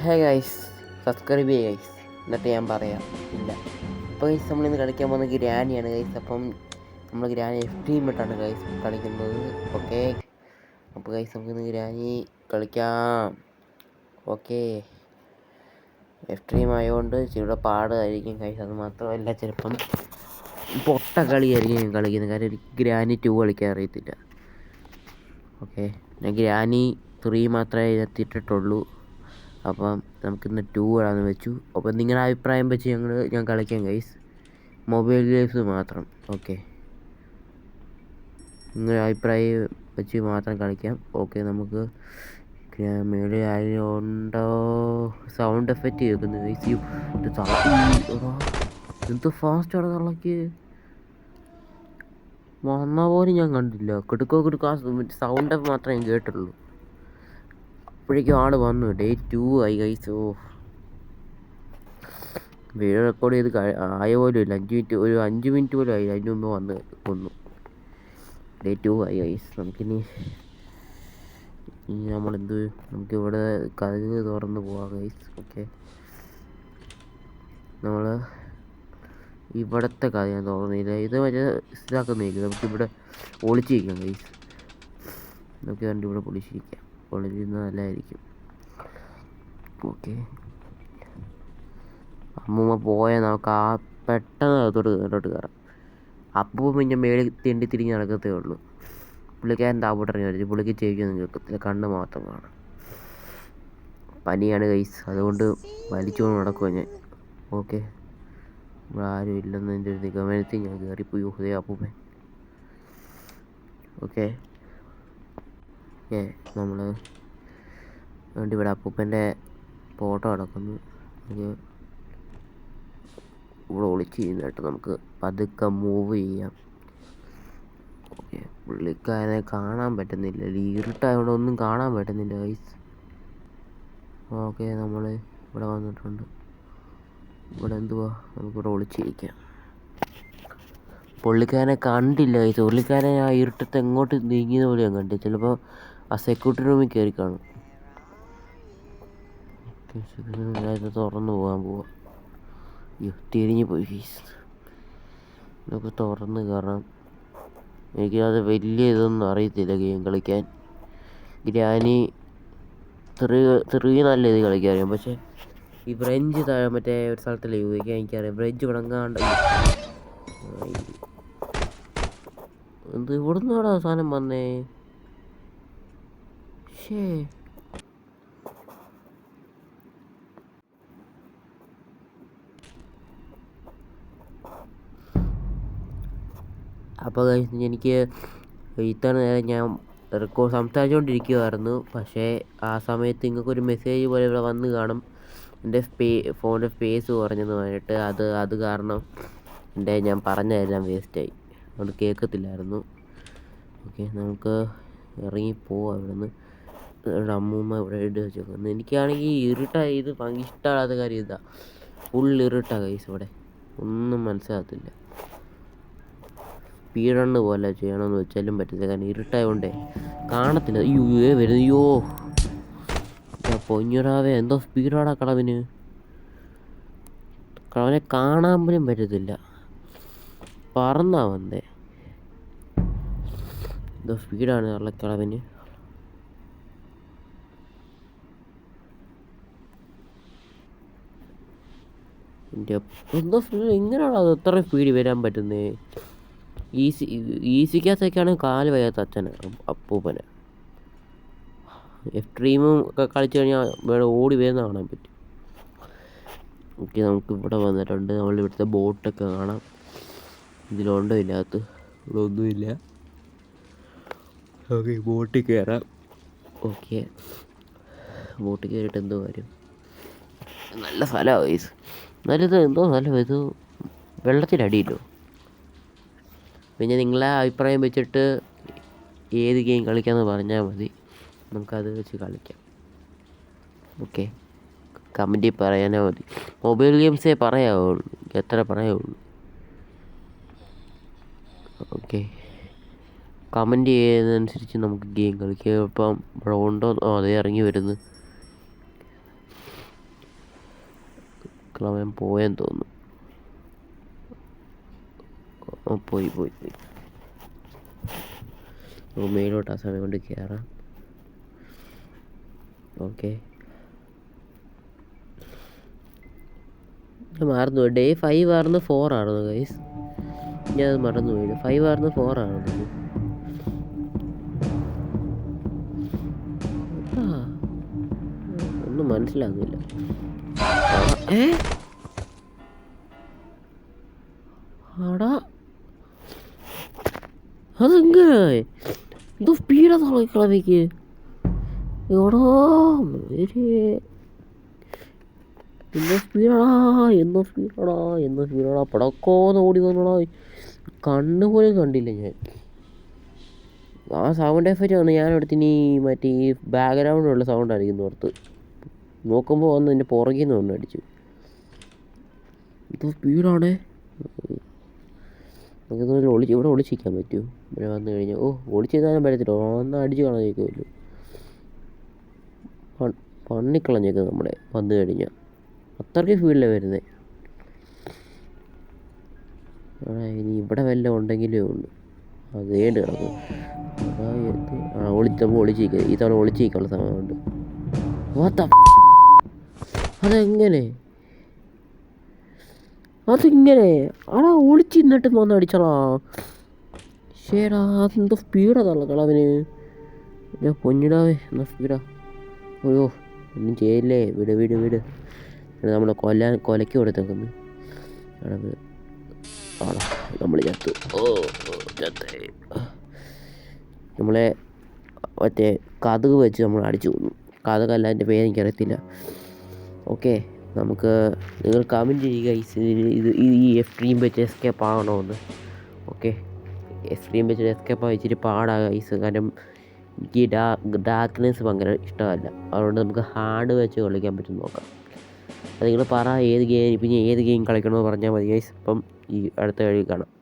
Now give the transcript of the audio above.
Hey guys, subscribe ചെയ്യുക guys. എന്നിട്ട് ഞാൻ പറയാം. ഇല്ല, അപ്പോൾ ഗൈസ് നമ്മളിന്ന് കളിക്കാൻ പോകുന്ന ഗ്രാനിയാണ് ഗൈസ്. അപ്പം നമ്മൾ ഗ്രാനി എക്സ്ട്രീം ഇട്ടാണ് ഗൈസ് കളിക്കുന്നത്. ഓക്കെ, അപ്പോൾ ഗൈസ് നമുക്കിന്ന് ഗ്രാനി കളിക്കാം. ഓക്കെ, എക്സ്ട്രീം ആയതുകൊണ്ട് ചില പാടായിരിക്കും ഗൈസ്. അത് മാത്രമല്ല, ചിലപ്പം പൊട്ട കളിയായിരിക്കും ഞാൻ കളിക്കുന്നത്. കാരണം എനിക്ക് ഗ്രാനി 2 കളിക്കാൻ അറിയത്തില്ല. ഓക്കെ, ഞാൻ ഗ്രാനി 3 മാത്രമേ എത്തിയിട്ടുള്ളൂ. അപ്പം നമുക്കിന്ന് 2 ഇടാന്ന് വെച്ചു. അപ്പം നിങ്ങളുടെ അഭിപ്രായം വെച്ച് ഞാൻ കളിക്കാം ഗൈസ്. മൊബൈൽ ഗെയിംസ് മാത്രം. ഓക്കെ, നിങ്ങളുടെ അഭിപ്രായം വെച്ച് മാത്രം കളിക്കാം. ഓക്കെ, നമുക്ക് മേളിൽ ആരുണ്ടോ? സൗണ്ട് എഫക്റ്റ് കേൾക്കുന്നു ഗൈസ്. എന്ത് ഫാസ്റ്റാണ് തള്ളക്ക് വന്ന പോലും ഞാൻ കണ്ടില്ല. കിടുക്കോ സൗണ്ട് മാത്രമേ ഞാൻ കേട്ടുള്ളൂ. അപ്പോഴേക്കും ആൾ വന്നു. ഡേ 2 ആയി ഗൈസ്. വീഡിയോ റെക്കോർഡ് ചെയ്ത് ആയ പോലും ഇല്ല. 5 മിനിറ്റ് പോലും ആയില്ല. അതിന് മുമ്പ് വന്ന് കൊന്നു. ഡേ 2 ആയി ഗൈസ്. നമുക്കിനി നമുക്കിവിടെ കഥക് തുറന്ന് പോവാം ഗൈസ്. ഓക്കെ, നമ്മൾ ഇവിടുത്തെ കഥ ഞാൻ തുറന്നില്ല. ഇത് മറ്റേ ഇതാക്കുന്നില്ല. നമുക്കിവിടെ ഒളിച്ചിരിക്കാം ഗൈസ്. നമുക്ക് കണ്ട് ഇവിടെ പൊളിച്ചിരിക്കാം. ഒളിച്ചിരുന്നത് നല്ലതായിരിക്കും. ഓക്കെ, അമ്മൂമ്മ പോയാൽ നമുക്ക് പെട്ടെന്ന് അകത്തോട്ട് കയറാം. അപ്പോൾ പിന്നെ മേളിൽ തെണ്ടി തിരിഞ്ഞ് നടക്കത്തേ ഉള്ളൂ. പുള്ളിക്കാരൻ താപോട്ടിറങ്ങി വരും. പുള്ളിക്ക് ചെവിക്കൊന്നും കേൾക്കത്തില്ല, കണ്ണ് മാത്രം കാണാം. പനിയാണ് ഗൈസ്, അതുകൊണ്ട് വലിച്ചുകൊണ്ട് നടക്കുമോ ഞാൻ. ഓക്കെ, ഇവിടെ ആരും ഇല്ലെന്നതിൻ്റെ ഒരു നിഗമനത്തിൽ ഞാൻ കയറിപ്പോയി. ഹൃദയ അപ്പൂപ്പൻ. ഓക്കെ, നമ്മൾ വേണ്ടി ഇവിടെ അപ്പൂപ്പൻ്റെ ഫോട്ടോ കിടക്കുന്നു. ഇവിടെ ഒളിച്ച് ചെയ്യുന്നതായിട്ട് നമുക്ക് പതുക്കെ മൂവ് ചെയ്യാം. ഓക്കെ, പുള്ളിക്കാരനെ കാണാൻ പറ്റുന്നില്ല. ഇരുട്ടായതുകൊണ്ട് ഒന്നും കാണാൻ പറ്റുന്നില്ല ഗൈസ്. ഓക്കെ, നമ്മൾ ഇവിടെ വന്നിട്ടുണ്ട്. ഇവിടെ എന്തുവാ, നമുക്കിവിടെ ഒളിച്ചിരിക്കാം. പുള്ളിക്കാരനെ കണ്ടില്ല ഗൈസ്. പുള്ളിക്കാരനെ ആ ഇരുട്ടത്ത് എങ്ങോട്ട് നീങ്ങിയത് പോലെ ഞാൻ കണ്ടു. ചിലപ്പോൾ ആ സെക്യൂരിറ്റി റൂമിൽ കയറി കാണും. തുറന്നു പോവാം. തിരിഞ്ഞു പോയി ഗൈസ്. നമുക്ക് തുറന്ന് കയറാം. എനിക്കത് വലിയ ഇതൊന്നും അറിയത്തില്ല ഗെയിം കളിക്കാൻ. ഗ്രാനി 3 നല്ല ഇത് കളിക്കാൻ അറിയാം. പക്ഷേ ഈ ബ്രഞ്ച് മറ്റേ ഒരു സ്ഥലത്തല്ലേ ഉപയോഗിക്കാൻ എനിക്കറിയാം. ബ്രഞ്ച് വിളങ്ങാണ്ട് എന്ത് ഇവിടുന്നാടാ സാധനം വന്നേ. ശേ, അപ്പോൾ എനിക്ക് ഇത്ര നേരം ഞാൻ സംസാരിച്ചുകൊണ്ടിരിക്കുമായിരുന്നു. പക്ഷേ ആ സമയത്ത് നിങ്ങൾക്കൊരു മെസ്സേജ് പോലെ ഇവിടെ വന്ന് കാണും, എൻ്റെ ഫോണിൻ്റെ സ്പേസ് കുറഞ്ഞെന്ന് പറഞ്ഞിട്ട്. അത് കാരണം ഞാൻ പറഞ്ഞതെല്ലാം വേസ്റ്റായി. അതുകൊണ്ട് കേൾക്കത്തില്ലായിരുന്നു. ഓക്കെ, നമുക്ക് ഇറങ്ങിപ്പോവാം ഇവിടെ നിന്ന്. അമ്മൂമ്മ ഇവിടെ ഇട്ട് വെച്ചേക്കുന്നു. എനിക്കാണെങ്കിൽ ഇരുട്ടായി. ഇത് ഇഷ്ടമാകാത്ത കാര്യം ഇതാണ്. ഫുൾ ഇരുട്ടാണ് ഗൈസ്. ഇവിടെ ഒന്നും മനസ്സിലാകത്തില്ല. സ്പീഡ് റണ്ണ് പോലെ ചെയ്യണമെന്ന് വെച്ചാലും പറ്റില്ല. കാരണം ഇരുട്ടായതുകൊണ്ടേ കാണത്തില്ല. വരുന്നയ്യോ പൊഞ്ഞിടാവേ, എന്തോ സ്പീഡാടാ കളവിന്. കളവനെ കാണാൻ പോലും പറ്റത്തില്ല. പറന്നാ വന്നേ. എന്തോ സ്പീഡാണ് കളവിന്. എന്തോ സ്പീഡ്. എങ്ങനെയാണോ അത് എത്ര സ്പീഡ് വരാൻ പറ്റുന്നേ? ഈസിക്കകത്തൊക്കെയാണ് കാല് വയ്യാത്ത അച്ഛന് അപ്പൂപ്പന്. എക്സ്ട്രീമും ഒക്കെ കളിച്ചു കഴിഞ്ഞാൽ വേറെ ഓടി വരുന്ന കാണാൻ പറ്റും. ഓക്കെ, നമുക്ക് ഇവിടെ വന്നിട്ടുണ്ട്. നമ്മളിവിടുത്തെ ബോട്ടൊക്കെ കാണാം. ഇതിലുണ്ടോ ഇല്ലാത്ത ഇവിടെ ഒന്നുമില്ല. ഓക്കെ, ബോട്ടിൽ കയറാം. ഓക്കെ, ബോട്ടിൽ കയറിയിട്ട് എന്തോ കാര്യം. നല്ല സ്ഥലമാണ് വയസ്സ്. നല്ലത് എന്തോ നല്ല ഇത് വെള്ളത്തിനടിയില്ലോ. പിന്നെ നിങ്ങളെ അഭിപ്രായം വെച്ചിട്ട് ഏത് ഗെയിം കളിക്കാമെന്ന് പറഞ്ഞാൽ മതി. നമുക്കത് വെച്ച് കളിക്കാം. ഓക്കെ, കമൻറ്റിൽ പറയാനേ മതി. മൊബൈൽ ഗെയിംസേ പറയാവുള്ളൂ, എത്ര പറയാവുള്ളൂ. ഓക്കെ, കമൻറ്റ് ചെയ്യുന്നതനുസരിച്ച് നമുക്ക് ഗെയിം കളിക്കാം. ഇപ്പം ഇവിടെ ഉണ്ടോ? അതേ ഇറങ്ങി വരുന്നു. ക്ലവൻ പോയെന്ന് തോന്നുന്നു. പോയി മേലോട്ട് ആ സമയം കൊണ്ട് കയറാം. ഓക്കെ, ഞാൻ മറന്നു. ഡേ 5 ആയിരുന്നു 4 ആയിരുന്നു ഗൈസ്, ഞാനത് മറന്നു പോയി. 5 ആയിരുന്നു 4 ആയിരുന്നു. ഒന്നും മനസ്സിലാകുന്നില്ല. ആടാ അതെങ്ങനെ എന്തോ സ്പീഡാണ് കളവിക്ക്. എവിടോ എന്തോ സ്പീഡാടാ പടക്കോന്ന് ഓടി വന്നോടാ. കണ്ണുപോലും കണ്ടില്ല ഞാൻ. ആ സൗണ്ട് എഫക്റ്റ് വന്നു ഞാനെടുത്തിനി മറ്റേ ഈ ബാക്ക്ഗ്രൗണ്ടിലുള്ള സൗണ്ട് ആയിരിക്കും ഓർത്ത് നോക്കുമ്പോൾ വന്ന് എൻ്റെ പുറകിൽ നിന്ന് വന്ന് അടിച്ചു. എന്തോ സ്പീഡാണേ. നമുക്ക് ഇവിടെ ഒളിച്ചിരിക്കാൻ പറ്റുമോ? ഇവിടെ വന്നു കഴിഞ്ഞാൽ ഒളിച്ചിരുന്നാലും പറ്റത്തില്ല, വന്ന് അടിച്ച് കളഞ്ഞേക്കുമല്ലോ. പണ്ണിക്കളഞ്ഞേക്കും നമ്മളെ വന്നു കഴിഞ്ഞാൽ. അത്രയ്ക്ക് സ്പീഡിലാണ് വരുന്നത്. ഇനി ഇവിടെ വല്ലതും ഉണ്ടെങ്കിലേ ഉള്ളൂ. അതേണ്ട് കിടക്കും. ഒളിച്ചിരിക്കുക. ഈ തവണ ഒളിച്ചിരിക്കാനുള്ള സമയമുണ്ട്. അതിങ്ങനെ ആടാ ഒളിച്ചിരുന്നിട്ട് വന്ന് അടിച്ചോളാ. ശരിടാ, അതെന്തോ സ്പീഡാണല്ലോ കളവിന്. പൊന്നിടാവേ എന്നാ സ്പീഡാ. അയ്യോ ഒന്നും ചെയ്യില്ലേ, വിട്. നമ്മളെ കൊലയ്ക്ക് കൊടുത്തേക്കുന്നു. ആടാ നമ്മൾ ചത്തേ. നമ്മളെ മറ്റേ കതക് വെച്ച് നമ്മൾ അടിച്ചു കൊന്നു. കതകല്ല, എൻ്റെ പേര് എനിക്കറിയത്തില്ല. ഓക്കെ, നിങ്ങൾ കമൻറ്റ് ചെയ്യുക ഈ എക്സ്ട്രീം വെച്ച് എസ്കേപ്പ് ആകണമെന്ന്. ഓക്കെ, എക്സ്ട്രീം വെച്ച് എസ്കേപ്പ് ആയി ഇച്ചിരി പാടാകുക ഗൈസ്. കാരണം എനിക്ക് ഡാർക്ക്നെസ് ഭയങ്കര ഇഷ്ടമല്ല. അതുകൊണ്ട് നമുക്ക് ഹാർഡ് വെച്ച് കളിക്കാൻ പറ്റും നോക്കാം. അത് നിങ്ങൾ പറ ഏത് ഗെയിം കളിക്കണമെന്ന് പറഞ്ഞാൽ മതി ഗൈസ്. ഇപ്പം ഈ അടുത്ത വഴി കാണാം.